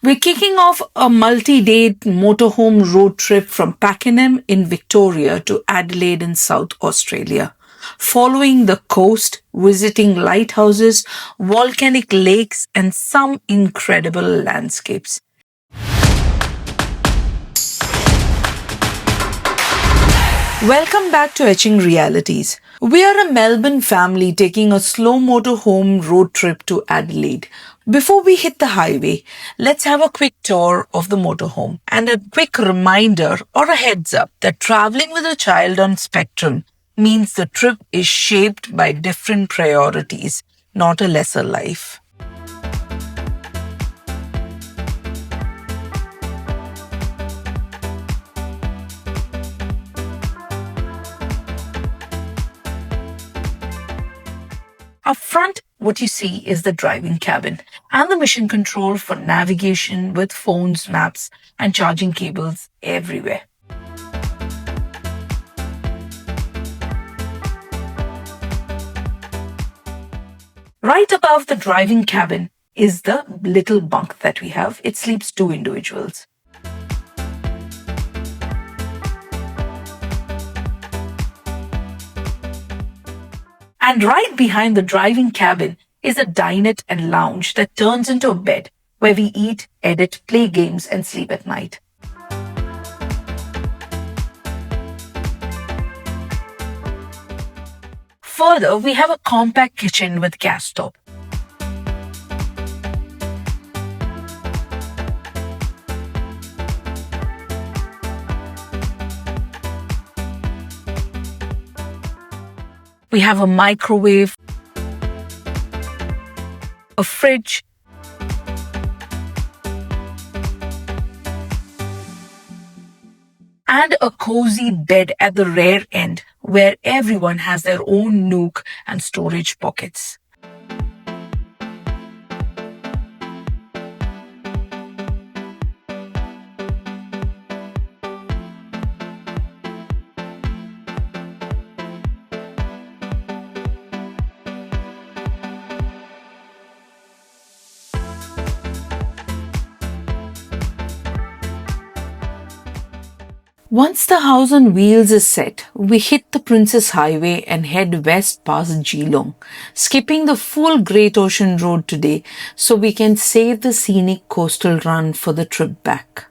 We're kicking off a multi-day motorhome road trip from Pakenham in Victoria to Adelaide in South Australia. Following the coast, visiting lighthouses, volcanic lakes, and some incredible landscapes. Welcome back to Etching Realities. We are a Melbourne family taking a slow motorhome road trip to Adelaide. Before we hit the highway, let's have a quick tour of the motorhome and a quick reminder or a heads up that traveling with a child on spectrum means the trip is shaped by different priorities, not a lesser life. Up front, what you see is the driving cabin and the mission control for navigation with phones, maps, and charging cables everywhere. Right above the driving cabin is the little bunk that we have. It sleeps 2 individuals. And right behind the driving cabin is a dinette and lounge that turns into a bed where we eat, edit, play games, and sleep at night. Further, we have a compact kitchen with gas stove. We have a microwave, a fridge, and a cozy bed at the rear end where everyone has their own nook and storage pockets. Once the house on wheels is set, we hit the Princess Highway and head west past Geelong, skipping the full Great Ocean Road today so we can save the scenic coastal run for the trip back.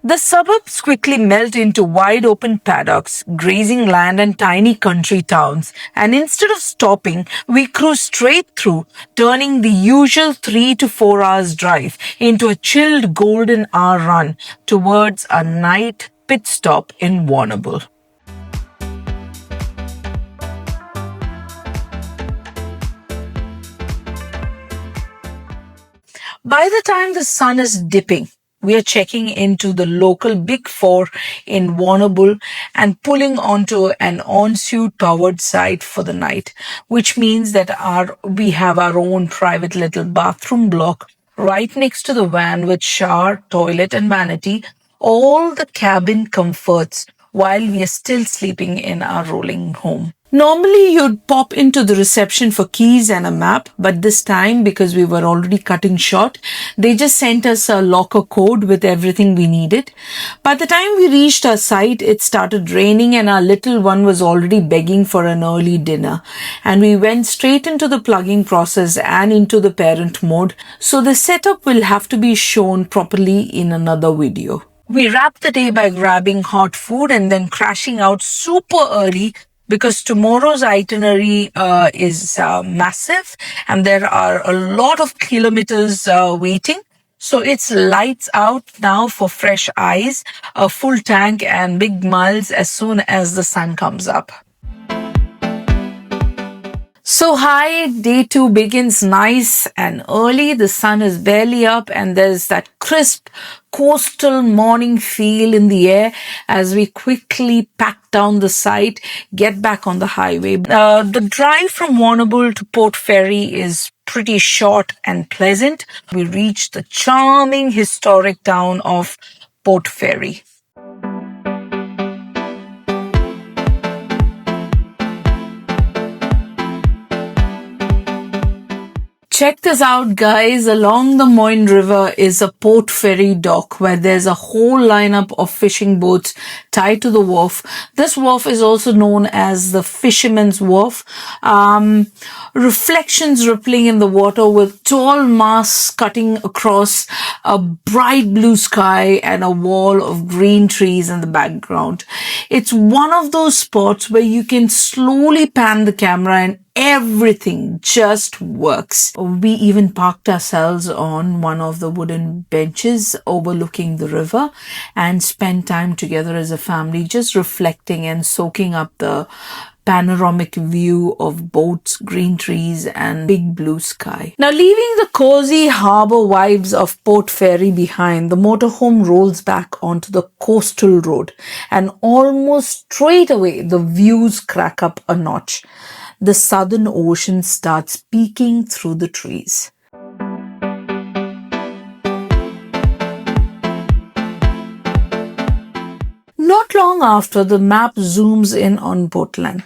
The suburbs quickly melt into wide open paddocks, grazing land and tiny country towns, and instead of stopping, we cruise straight through, turning the usual 3 to 4 hours drive into a chilled golden hour run towards a night pit stop in Warrnambool. By the time the sun is dipping, we are checking into the local Big Four in Warrnambool and pulling onto an en-suite powered site for the night, which means that we have our own private little bathroom block right next to the van with shower, toilet and vanity, all the cabin comforts while we are still sleeping in our rolling home. Normally, you'd pop into the reception for keys and a map, but this time, because we were already cutting short, they just sent us a locker code with everything we needed. By the time we reached our site, it started raining and our little one was already begging for an early dinner. And we went straight into the plugging process and into the parent mode, so the setup will have to be shown properly in another video. We wrapped the day by grabbing hot food and then crashing out super early because tomorrow's itinerary is massive and there are a lot of kilometers waiting. So it's lights out now for fresh eyes, a full tank and big miles as soon as the sun comes up. So hi, day 2 begins nice and early. The sun is barely up and there's that crisp coastal morning feel in the air as we quickly pack down the site, get back on the highway. The drive from Warrnambool to Port Fairy is pretty short and pleasant. We reach the charming historic town of Port Fairy. Check this out, guys. Along the Moyne River is a port ferry dock where there's a whole lineup of fishing boats tied to the wharf. This wharf is also known as the Fisherman's Wharf. Reflections rippling in the water with tall masts cutting across a bright blue sky and a wall of green trees in the background. It's one of those spots where you can slowly pan the camera and everything just works. We even parked ourselves on one of the wooden benches overlooking the river and spent time together as a family, just reflecting and soaking up the panoramic view of boats, green trees, and big blue sky. Now, leaving the cozy harbour vibes of Port Fairy behind, the motorhome rolls back onto the coastal road, and almost straight away the views crack up a notch. The southern ocean starts peeking through the trees. Not long after, the map zooms in on Portland,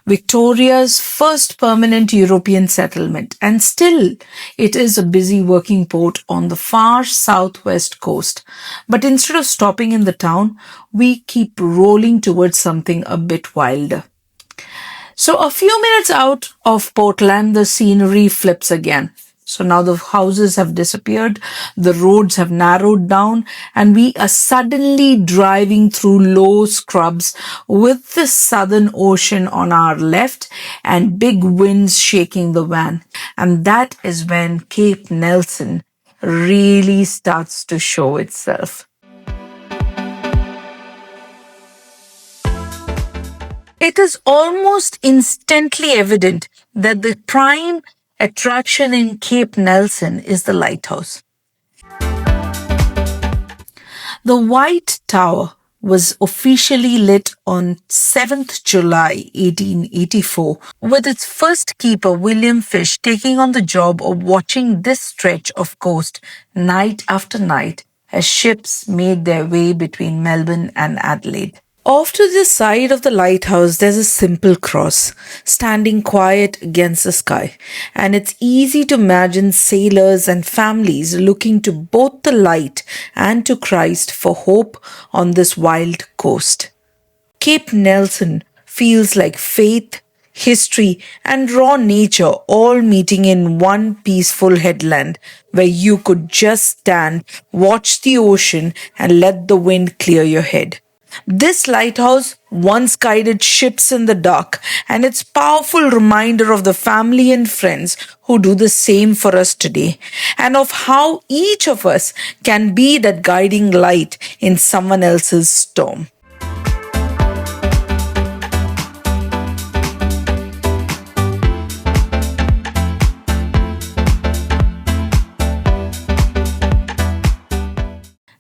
Victoria's first permanent European settlement, and still it is a busy working port on the far southwest coast. But instead of stopping in the town, we keep rolling towards something a bit wilder. So a few minutes out of Portland, the scenery flips again. So now the houses have disappeared, the roads have narrowed down, and we are suddenly driving through low scrubs with the southern ocean on our left and big winds shaking the van. And that is when Cape Nelson really starts to show itself. It is almost instantly evident that the prime attraction in Cape Nelson is the Lighthouse. The White Tower was officially lit on 7th July 1884, with its first keeper, William Fish, taking on the job of watching this stretch of coast night after night as ships made their way between Melbourne and Adelaide. Off to the side of the lighthouse, there's a simple cross, standing quiet against the sky, and it's easy to imagine sailors and families looking to both the light and to Christ for hope on this wild coast. Cape Nelson feels like faith, history, and raw nature all meeting in one peaceful headland where you could just stand, watch the ocean, and let the wind clear your head. This lighthouse once guided ships in the dark, and it's a powerful reminder of the family and friends who do the same for us today, and of how each of us can be that guiding light in someone else's storm.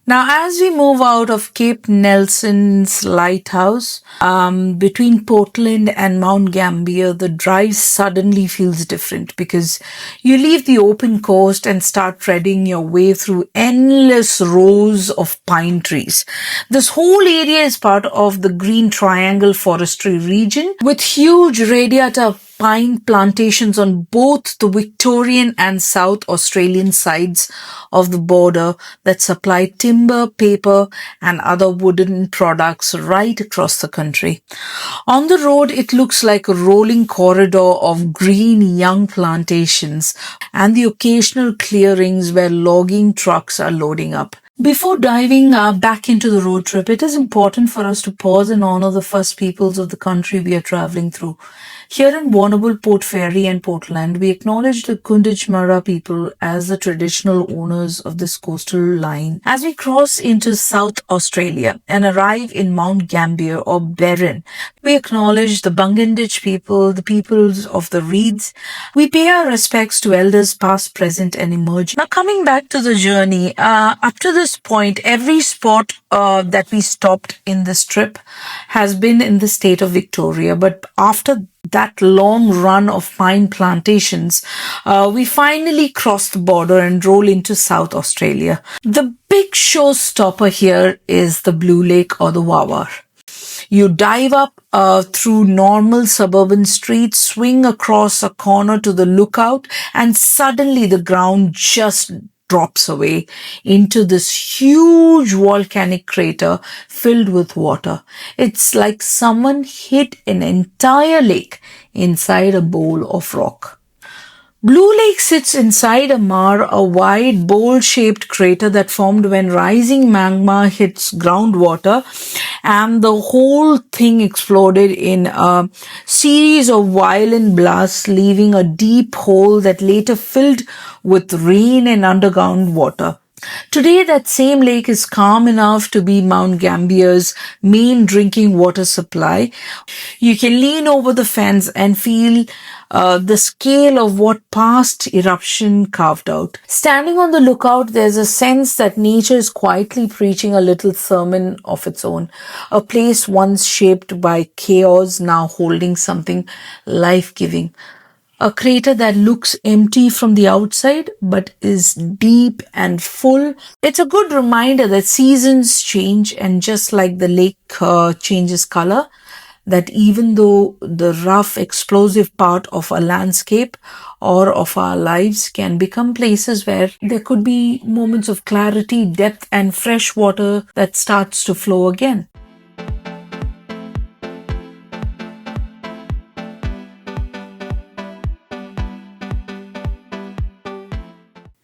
Now, as we move out of Cape Nelson's lighthouse, between Portland and Mount Gambier, the drive suddenly feels different because you leave the open coast and start treading your way through endless rows of pine trees. This whole area is part of the Green Triangle Forestry region with huge radiata pine plantations on both the Victorian and South Australian sides of the border that supply timber, paper, and other wooden products right across the country. On the road, it looks like a rolling corridor of green young plantations and the occasional clearings where logging trucks are loading up. Before diving back into the road trip, it is important for us to pause and honor the first peoples of the country we are traveling through. Here in Warrnambool, Port Fairy and Portland, we acknowledge the Kunditjmara people as the traditional owners of this coastal line. As we cross into South Australia and arrive in Mount Gambier or Berrin, we acknowledge the Bangandij people, the peoples of the Reeds. We pay our respects to elders past, present and emerging. Now coming back to the journey, up to this point, every spot that we stopped in this trip has been in the state of Victoria, but after that long run of pine plantations, we finally cross the border and roll into South Australia. The big showstopper here is the Blue Lake or the Wawar. You dive up through normal suburban streets, swing across a corner to the lookout, and suddenly the ground just drops away into this huge volcanic crater filled with water. It's like someone hit an entire lake inside a bowl of rock. Blue Lake sits inside a mare, a wide bowl-shaped crater that formed when rising magma hits groundwater, and the whole thing exploded in a series of violent blasts, leaving a deep hole that later filled with rain and underground water. Today, that same lake is calm enough to be Mount Gambier's main drinking water supply. You can lean over the fence and feel the scale of what past eruption carved out. Standing on the lookout, there's a sense that nature is quietly preaching a little sermon of its own. A place once shaped by chaos, now holding something life-giving. A crater that looks empty from the outside but is deep and full. It's a good reminder that seasons change, and just like the lake changes color, that even though the rough, explosive part of a landscape or of our lives can become places where there could be moments of clarity, depth, and fresh water that starts to flow again.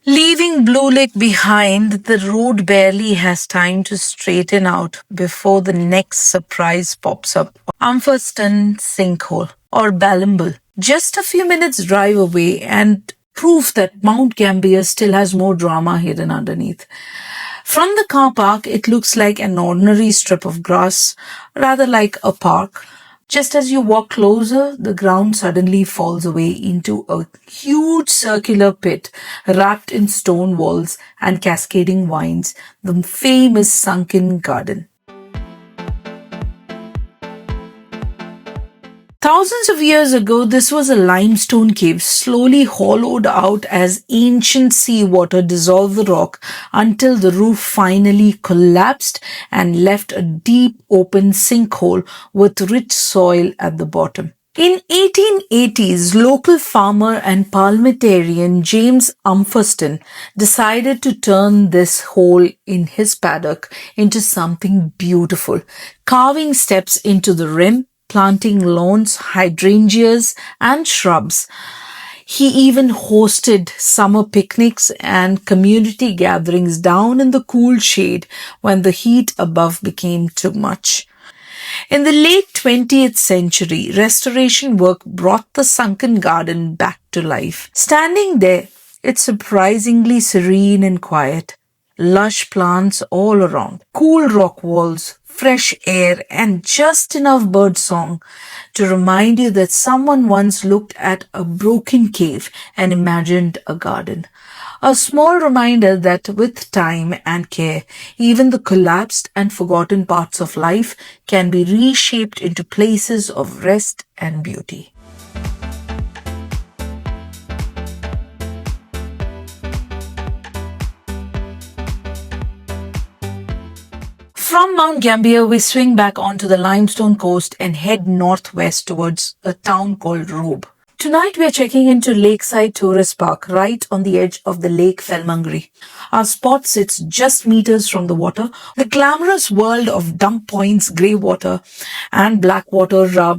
Leaving Blue Lake behind, the road barely has time to straighten out before the next surprise pops up. Umpherston Sinkhole or Warrnambool. Just a few minutes drive away and proof that Mount Gambier still has more drama hidden underneath. From the car park, it looks like an ordinary strip of grass, rather like a park. Just as you walk closer, the ground suddenly falls away into a huge circular pit wrapped in stone walls and cascading vines, the famous sunken garden. Thousands of years ago, this was a limestone cave slowly hollowed out as ancient seawater dissolved the rock until the roof finally collapsed and left a deep open sinkhole with rich soil at the bottom. In 1880s, local farmer and parliamentarian James Umpherston decided to turn this hole in his paddock into something beautiful, carving steps into the rim, planting lawns, hydrangeas, and shrubs. He even hosted summer picnics and community gatherings down in the cool shade when the heat above became too much. In the late 20th century, restoration work brought the sunken garden back to life. Standing there, it's surprisingly serene and quiet. Lush plants all around, cool rock walls, fresh air, and just enough bird song to remind you that someone once looked at a broken cave and imagined a garden. A small reminder that with time and care, even the collapsed and forgotten parts of life can be reshaped into places of rest and beauty. From Mount Gambier, we swing back onto the limestone coast and head northwest towards a town called Robe. Tonight we are checking into Lakeside Tourist Park, right on the edge of the Lake Felmangri. Our spot sits just meters from the water. The glamorous world of dump points, grey water, and blackwater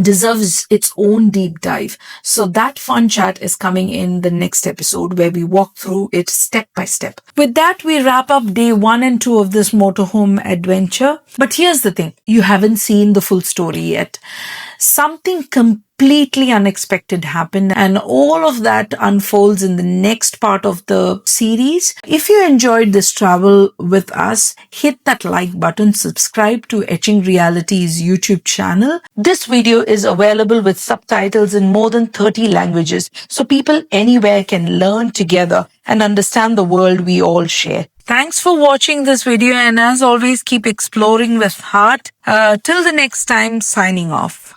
deserves its own deep dive. So that fun chat is coming in the next episode where we walk through it step by step. With that, we wrap up day 1 and 2 of this motorhome adventure. But here's the thing, you haven't seen the full story yet. Something completely unexpected happened, and all of that unfolds in the next part of the series. If you enjoyed this travel with us, hit that like button, subscribe to Etching Reality's YouTube channel. This video is available with subtitles in more than 30 languages, so people anywhere can learn together and understand the world we all share. Thanks for watching this video, and as always, keep exploring with heart. Till the next time, signing off.